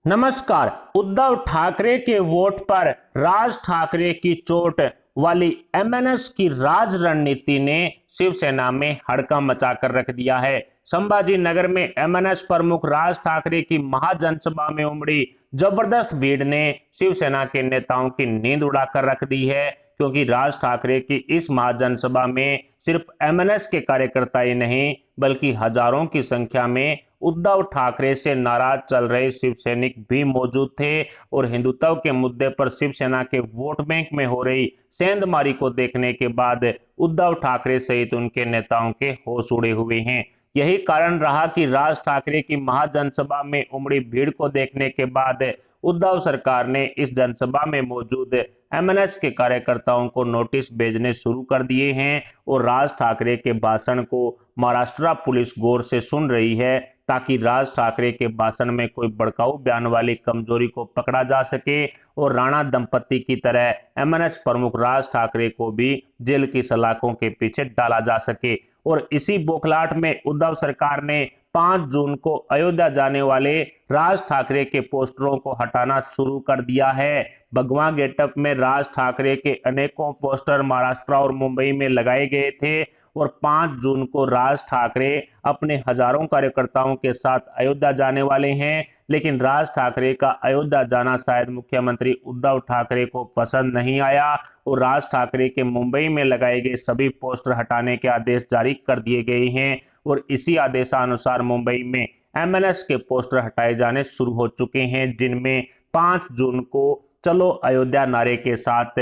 नमस्कार। उद्धव ठाकरे के वोट पर राज ठाकरे की चोट वाली एमएनएस की राज रणनीति ने शिवसेना में हड़कंप मचाकर रख दिया है। संभाजी नगर में एमएनएस प्रमुख राज ठाकरे की महाजनसभा में उमड़ी जबरदस्त भीड़ ने शिवसेना के नेताओं की नींद उड़ाकर रख दी है, क्योंकि राज ठाकरे की इस महाजनसभा में सिर्फ एमएनएस के कार्यकर्ता ही नहीं बल्कि हजारों की संख्या में उद्धव ठाकरे से नाराज चल रहे शिवसैनिक भी मौजूद थे और हिंदुत्व के मुद्दे पर शिवसेना के वोट बैंक में हो रही सेंधमारी को देखने के बाद उद्धव ठाकरे सहित उनके नेताओं के होश उड़े हुए हैं। यही कारण रहा कि राज ठाकरे की महाजनसभा में उमड़ी भीड़ को देखने के बाद उद्धव सरकार ने इस जनसभा में मौजूद एमएनएस के कार्यकर्ताओं को नोटिस भेजने शुरू कर दिए हैं और राज ठाकरे के भाषण को महाराष्ट्र पुलिस गौर से सुन रही है, ताकि राज ठाकरे के भाषण में कोई भड़काऊ बयान वाली कमजोरी को पकड़ा जा सके और राणा दंपति की तरह एमएनएस प्रमुख राज ठाकरे को भी जेल की सलाखों के पीछे डाला जा सके। और इसी बौखलाहट में उद्धव सरकार ने 5 जून को अयोध्या जाने वाले राज ठाकरे के पोस्टरों को हटाना शुरू कर दिया है। भगवा गेटअप में राज ठाकरे के अनेकों पोस्टर महाराष्ट्र और मुंबई में लगाए गए थे और 5 जून को राज ठाकरे अपने हजारों कार्यकर्ताओं के साथ अयोध्या जाने वाले हैं। लेकिन राज ठाकरे का अयोध्या जाना शायद मुख्यमंत्री उद्धव ठाकरे को पसंद नहीं आया और राज ठाकरे के मुंबई में लगाए गए सभी पोस्टर हटाने के आदेश जारी कर दिए गए हैं और इसी आदेशानुसार मुंबई में एमएनएस के पोस्टर हटाए जाने शुरू हो चुके हैं, जिनमें 5 जून को चलो अयोध्या नारे के साथ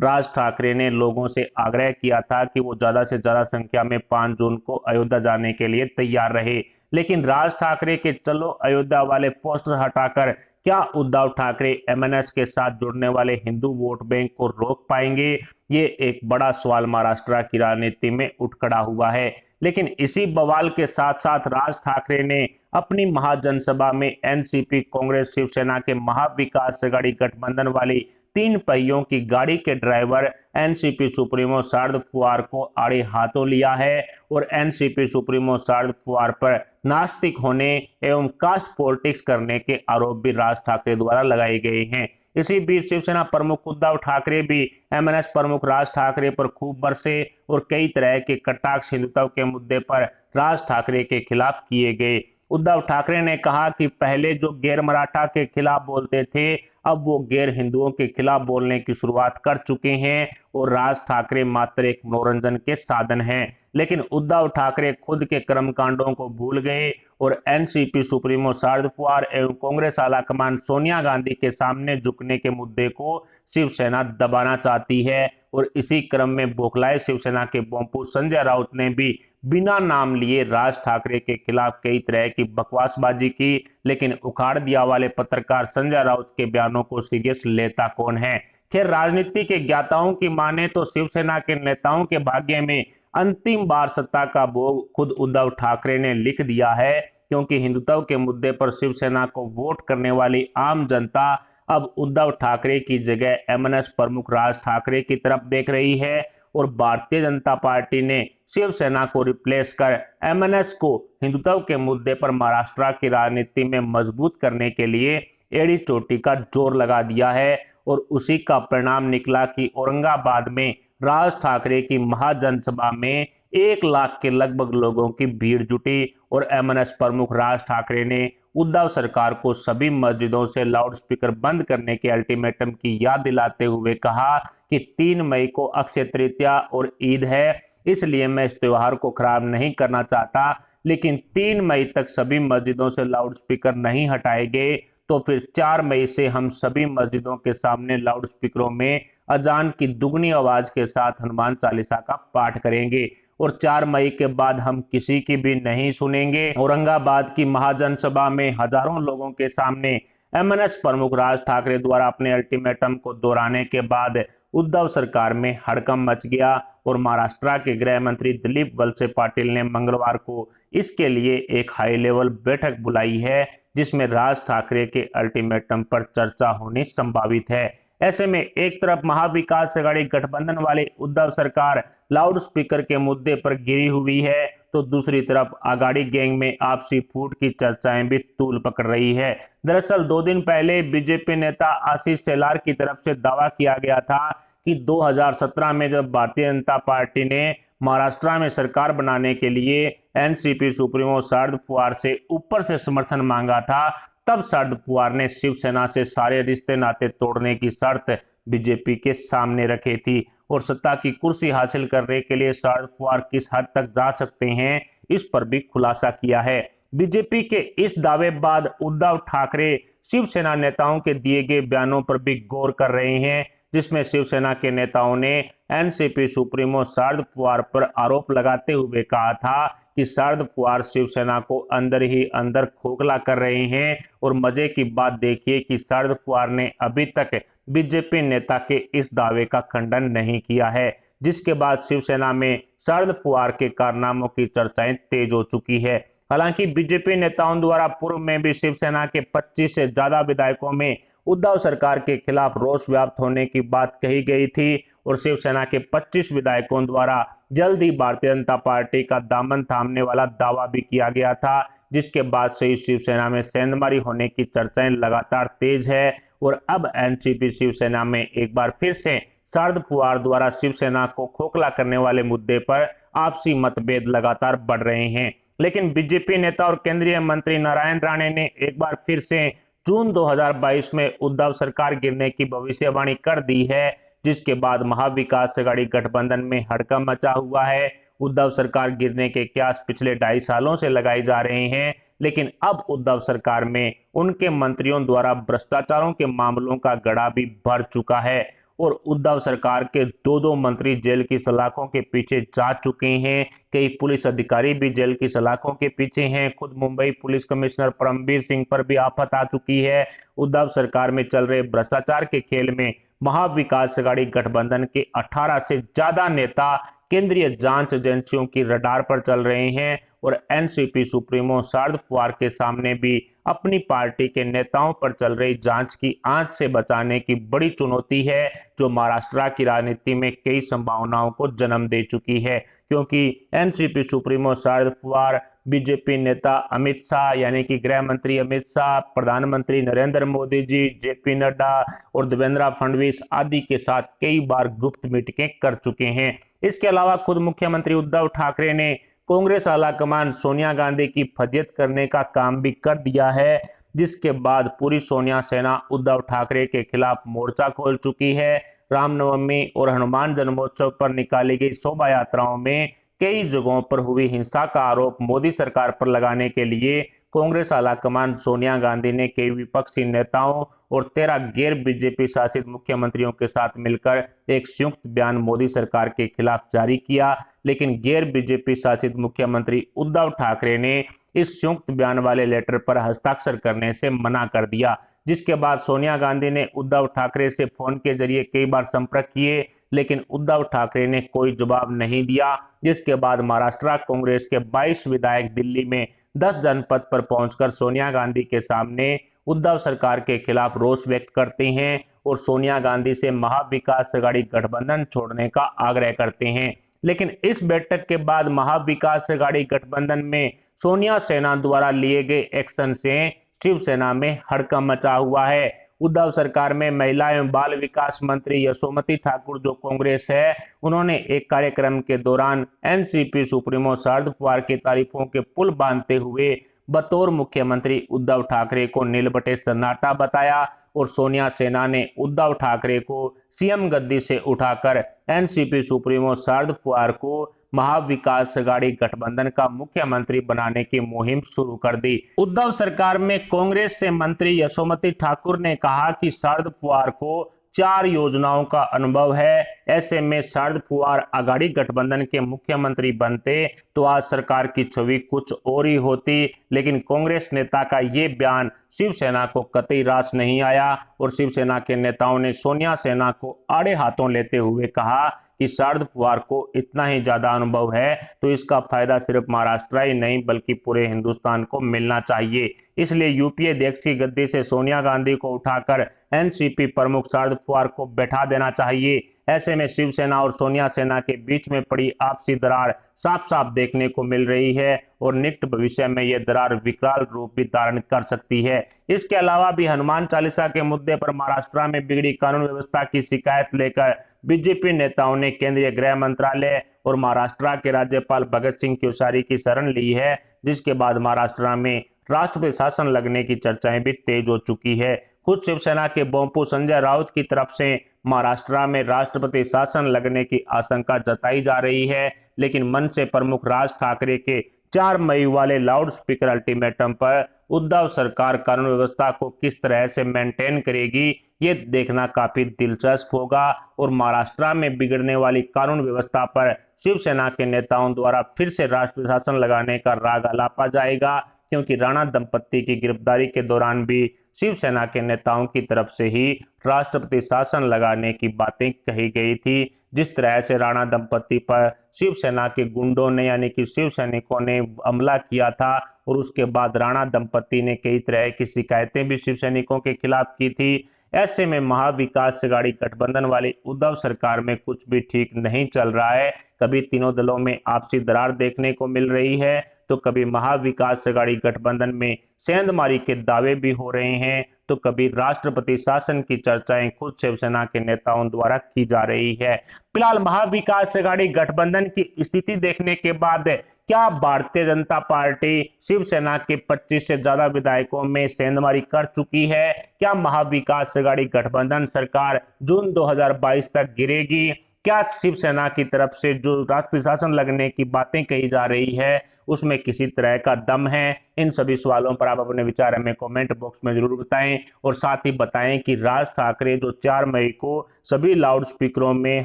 राज ठाकरे ने लोगों से आग्रह किया था कि वो ज्यादा से ज्यादा संख्या में 5 जून को अयोध्या जाने के लिए तैयार रहे। लेकिन राज ठाकरे के चलो अयोध्या वाले पोस्टर हटाकर क्या उद्धव ठाकरे एमएनएस के साथ जुड़ने वाले हिंदू वोट बैंक को रोक पाएंगे? ये एक बड़ा सवाल महाराष्ट्र की राजनीति में उठ खड़ा हुआ है। लेकिन इसी बवाल के साथ साथ राज ठाकरे ने अपनी महाजनसभा में एनसीपी, कांग्रेस, शिवसेना के महाविकास आघाड़ी गठबंधन वाली 3 पहियों की गाड़ी के driver NCP supremo Sharad Pawar को आड़े हाथों लिया है और एनसीपी सुप्रीमो शरद पवार पर नास्तिक होने एवं कास्ट पॉलिटिक्स करने के आरोप भी राज ठाकरे द्वारा लगाए गए हैं। इसी बीच शिवसेना प्रमुख उद्धव ठाकरे भी एमएनएस प्रमुख राज ठाकरे पर खूब बरसे और कई तरह के कटाक्ष हिंदुत्व के मुद्दे पर राज ठाकरे के खिलाफ किए गए। उद्धव ठाकरे ने कहा कि पहले जो गैर मराठा के खिलाफ बोलते थे, अब वो गैर हिंदुओं के खिलाफ बोलने की शुरुआत कर चुके हैं और राज ठाकरे मात्र एक मनोरंजन के साधन हैं। लेकिन उद्धव ठाकरे खुद के कर्मकांडों को भूल गए और एनसीपी सुप्रीमो शरद पवार एवं कांग्रेस आलाकमान सोनिया गांधी के सामने झुकने के मुद्दे को शिवसेना दबाना चाहती है। और इसी क्रम में बौखलाए शिवसेना के बोंपू संजय राउत ने भी बिना नाम लिए राज ठाकरे के खिलाफ कई तरह की बकवासबाजी की। लेकिन उखाड़ दिया वाले पत्रकार संजय राउत के बयानों को सीरियस लेता कौन है? खैर, राजनीति के ज्ञाताओं की माने तो शिवसेना के नेताओं के भाग्य में अंतिम बार सत्ता का भोग खुद उद्धव ठाकरे ने लिख दिया है, क्योंकि हिंदुत्व के मुद्दे पर शिवसेना को वोट करने वाली आम जनता अब उद्धव ठाकरे की जगह एमएनएस प्रमुख राज ठाकरे की तरफ देख रही है और भारतीय जनता पार्टी ने शिवसेना को रिप्लेस कर एमएनएस को हिंदुत्व के मुद्दे पर महाराष्ट्र की राजनीति में मजबूत करने के लिए एड़ी चोटी का जोर लगा दिया है। और उसी का परिणाम निकला कि औरंगाबाद में राज ठाकरे की महाजनसभा में 1 लाख के लगभग लोगों की भीड़ जुटी और एमएनएस प्रमुख राज ठाकरे ने उद्धव सरकार को सभी मस्जिदों से लाउडस्पीकर बंद करने के अल्टीमेटम की याद दिलाते हुए कहा कि 3 मई को अक्षय तृतीया और ईद है, इसलिए मैं इस त्योहार को खराब नहीं करना चाहता। लेकिन 3 मई तक सभी मस्जिदों से लाउडस्पीकर नहीं हटाए गए तो फिर 4 मई से हम सभी मस्जिदों के सामने लाउडस्पीकरों में अजान की दुगनी आवाज के साथ हनुमान चालीसा का पाठ करेंगे और 4 मई के बाद हम किसी की भी नहीं सुनेंगे। औरंगाबाद की महाजनसभा में हजारों लोगों के सामने एमएनएस प्रमुख राज ठाकरे द्वारा अपने अल्टीमेटम को दोहराने के बाद उद्धव सरकार में हड़कंप मच गया और महाराष्ट्र के गृह मंत्री दिलीप वलसे पाटिल ने मंगलवार को इसके लिए एक हाई लेवल बैठक बुलाई है, जिसमें राज ठाकरे के अल्टीमेटम पर चर्चा होनी संभावित है। ऐसे में एक तरफ महाविकास आघाड़ी गठबंधन वाले उद्धव सरकार लाउड स्पीकर के मुद्दे पर गिरी हुई है, तो दूसरी तरफ आघाड़ी गैंग में आपसी फूट की चर्चाएं भी तूल पकड़ रही है। दरअसल 2 दिन पहले बीजेपी नेता आशीष शेलार की तरफ से दावा किया गया था कि 2017 में जब भारतीय जनता पार्टी ने महाराष्ट्र में सरकार बनाने के लिए एनसीपी सुप्रीमो शरद पवार से ऊपर से समर्थन मांगा था, तब शरद पवार ने शिवसेना से सारे रिश्ते नाते तोड़ने की शर्त बीजेपी के सामने रखी थी और सत्ता की कुर्सी हासिल करने के लिए शरद पवार किस हद तक जा सकते हैं, इस पर भी खुलासा किया है। बीजेपी के इस दावे बाद उद्धव ठाकरे शिवसेना नेताओं के दिए गए बयानों पर भी गौर कर रहे हैं, जिसमें शिवसेना के नेताओं ने एनसीपी सुप्रीमो शरद पवार पर आरोप लगाते हुए कहा था कि शरद पवार शिवसेना को अंदर ही अंदर खोखला कर रहे हैं। और मजे की बात देखिए कि शरद पवार ने अभी तक बीजेपी नेता के इस दावे का खंडन नहीं किया है, जिसके बाद शिवसेना में शरद पवार के कारनामों की चर्चाएं तेज हो चुकी है। हालांकि बीजेपी नेताओं द्वारा पूर्व में भी शिवसेना के 25 से ज्यादा विधायकों में उद्धव सरकार के खिलाफ रोष व्याप्त होने की बात कही गई थी और शिवसेना के 25 विधायकों द्वारा जल्द ही भारतीय जनता पार्टी का दामन थामने वाला दावा भी किया गया था, जिसके बाद से ही शिवसेना में सेंधमारी होने की चर्चाएं लगातार तेज है। और अब एनसीपी शिवसेना में एक बार फिर से शरद पवार द्वारा शिवसेना को खोखला करने वाले मुद्दे पर आपसी मतभेद लगातार बढ़ रहे हैं। लेकिन बीजेपी नेता और केंद्रीय मंत्री नारायण राणे ने एक बार फिर से जून 2022 में उद्धव सरकार गिरने की भविष्यवाणी कर दी है, जिसके बाद महाविकास अघाड़ी गठबंधन में हड़कंप मचा हुआ है। उद्धव सरकार गिरने के कयास पिछले 2.5 सालों से लगाए जा रहे हैं, लेकिन अब उद्धव सरकार में उनके मंत्रियों द्वारा भ्रष्टाचारों के मामलों का गड़ा भी भर चुका है और उद्धव सरकार के 2 मंत्री जेल की सलाखों के पीछे जा चुके हैं। कई पुलिस अधिकारी भी जेल की सलाखों के पीछे हैं। खुद मुंबई पुलिस कमिश्नर परमबीर सिंह पर भी आफत आ चुकी है। उद्धव सरकार में चल रहे भ्रष्टाचार के खेल में महाविकास अघाड़ी गठबंधन के 18 से ज्यादा नेता केंद्रीय जांच एजेंसियों की रडार पर चल रहे हैं और एनसीपी सुप्रीमो शरद पवार के सामने भी अपनी पार्टी के नेताओं पर चल रही जांच की आंच से बचाने की बड़ी चुनौती है, जो महाराष्ट्र की राजनीति में कई संभावनाओं को जन्म दे चुकी है। क्योंकि NCP supremo Sharad Pawar, BJP नेता अमित शाह यानी कि गृह मंत्री अमित शाह, प्रधानमंत्री नरेंद्र मोदी जी, जेपी नड्डा और देवेंद्र फडणवीस आदि के साथ कई बार गुप्त मीटिंगें कर चुके हैं। इसके अलावा खुद मुख्यमंत्री उद्धव ठाकरे ने कांग्रेस आलाकमान सोनिया गांधी की फजीहत करने का काम भी कर दिया है, जिसके बाद पूरी सोनिया सेना उद्धव ठाकरे के खिलाफ मोर्चा खोल चुकी है। रामनवमी और हनुमान जन्मोत्सव पर निकाली गई शोभा यात्राओं में कई जगहों पर हुई हिंसा का आरोप मोदी सरकार पर लगाने के लिए कांग्रेस आलाकमान सोनिया गांधी ने कई विपक्षी नेताओं और 13 गैर बीजेपी शासित मुख्यमंत्रियों के साथ मिलकर एक संयुक्त बयान मोदी सरकार के खिलाफ जारी किया। लेकिन गैर बीजेपी शासित मुख्यमंत्री उद्धव ठाकरे ने इस संयुक्त बयान वाले लेटर पर हस्ताक्षर करने से मना कर दिया, जिसके बाद सोनिया गांधी ने उद्धव ठाकरे से फोन के जरिए कई बार संपर्क किए, लेकिन उद्धव ठाकरे ने कोई जवाब नहीं दिया। जिसके बाद महाराष्ट्र कांग्रेस के 22 विधायक दिल्ली में 10 जनपद पर पहुंचकर सोनिया गांधी के सामने उद्धव सरकार के खिलाफ रोष व्यक्त करते हैं और सोनिया गांधी से महाविकास अघाड़ी गठबंधन छोड़ने का आग्रह करते हैं। लेकिन इस बैठक के बाद महाविकास अघाड़ी गठबंधन में सोनिया सेना द्वारा लिए गए एक्शन से शिवसेना में हड़कंप मचा हुआ है। उद्धव सरकार में महिला एवं बाल विकास मंत्री यशोमती ठाकुर, जो कांग्रेस है, उन्होंने एक कार्यक्रम के दौरान एनसीपी सुप्रीमो शरद पवार की तारीफों के पुल बांधते हुए बतौर मुख्यमंत्री उद्धव ठाकरे को नीलबटे सन्नाटा बताया और सोनिया सेना ने उद्धव ठाकरे को सीएम गद्दी से उठाकर एनसीपी सुप्रीमो शरद पवार को महाविकास अघाड़ी गठबंधन का मुख्यमंत्री बनाने की मुहिम शुरू कर दी। उद्धव सरकार में कांग्रेस से मंत्री यशोमती ठाकुर ने कहा कि शरद पवार को 4 योजनाओं का अनुभव है। ऐसे में शरद पवार अघाड़ी गठबंधन के मुख्यमंत्री बनते तो आज सरकार की छवि कुछ और ही होती। लेकिन कांग्रेस नेता का ये बयान शिवसेना को कतई रास नहीं आया और शिवसेना के नेताओं ने सोनिया सेना को आड़े हाथों लेते हुए कहा कि शरद पवार को इतना ही ज्यादा अनुभव है तो इसका फायदा सिर्फ महाराष्ट्र ही नहीं बल्कि पूरे हिंदुस्तान को मिलना चाहिए। इसलिए यूपीए अध्यक्ष की गद्दी से सोनिया गांधी को उठाकर एनसीपी प्रमुख शरद पवार को बैठा देना चाहिए। ऐसे में शिवसेना और सोनिया सेना के बीच में पड़ी आपसी दरार साफ साफ देखने को मिल रही है और निकट भविष्य में यह दरार विकराल रूप भी धारण कर सकती है। इसके अलावा भी हनुमान चालीसा के मुद्दे पर महाराष्ट्र में बिगड़ी कानून व्यवस्था की शिकायत लेकर बीजेपी नेताओं ने केंद्रीय गृह मंत्रालय और महाराष्ट्र के राज्यपाल भगत सिंह कोश्यारी की शरण ली है, जिसके बाद महाराष्ट्र में राष्ट्रपति शासन लगने की चर्चाएं भी तेज हो चुकी है। खुद शिवसेना के बोंपू संजय राउत की तरफ से महाराष्ट्र में राष्ट्रपति शासन लगने की आशंका जताई जा रही है, लेकिन मन से प्रमुख राज ठाकरे के 4 मई वाले लाउड स्पीकर अल्टीमेटम पर उद्धव सरकार कानून व्यवस्था को किस तरह से मेंटेन करेगी, ये देखना काफी दिलचस्प होगा और महाराष्ट्र में बिगड़ने वाली कानून व्यवस्था पर शिवसेना के नेताओं द्वारा फिर से राष्ट्रपति शासन लगाने का राग अलापा जाएगा, क्योंकि राणा दंपत्ति की गिरफ्तारी के दौरान भी शिवसेना के नेताओं की तरफ से ही राष्ट्रपति शासन लगाने की बातें कही गई थी। जिस तरह से राणा दंपत्ति पर शिवसेना के गुंडों ने यानी कि शिव सैनिकों ने हमला किया था और उसके बाद राणा दंपत्ति ने कई तरह की शिकायतें भी शिव सैनिकों के खिलाफ की थी। ऐसे में महाविकास अघाड़ी गठबंधन वाली उद्धव सरकार में कुछ भी ठीक नहीं चल रहा है। कभी तीनों दलों में आपसी दरार देखने को मिल रही है, तो कभी महाविकास अघाड़ी गठबंधन में सेंधमारी के दावे भी हो रहे हैं, तो कभी राष्ट्रपति शासन की चर्चाएं खुद शिवसेना के नेताओं द्वारा की जा रही है। फिलहाल महाविकास अघाड़ी गठबंधन की स्थिति देखने के बाद क्या भारतीय जनता पार्टी शिवसेना के 25 से ज्यादा विधायकों में सेंधमारी कर चुकी है? क्या महाविकास अघाड़ी गठबंधन सरकार जून 2022 तक गिरेगी? क्या शिवसेना की तरफ से जो राष्ट्रीय शासन लगने की बातें कही जा रही है उसमें किसी तरह का दम है? इन सभी सवालों पर आप अपने विचार हमें कमेंट बॉक्स में जरूर बताएं और साथ ही बताएं कि राज ठाकरे जो 4 मई को सभी लाउड स्पीकरों में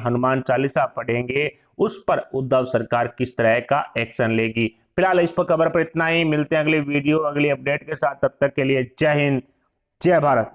हनुमान चालीसा पढ़ेंगे, उस पर उद्धव सरकार किस तरह का एक्शन लेगी। फिलहाल इस पर खबर पर इतना ही, मिलते हैं अगली वीडियो अगली अपडेट के साथ। तब तक के लिए जय हिंद, जय भारत।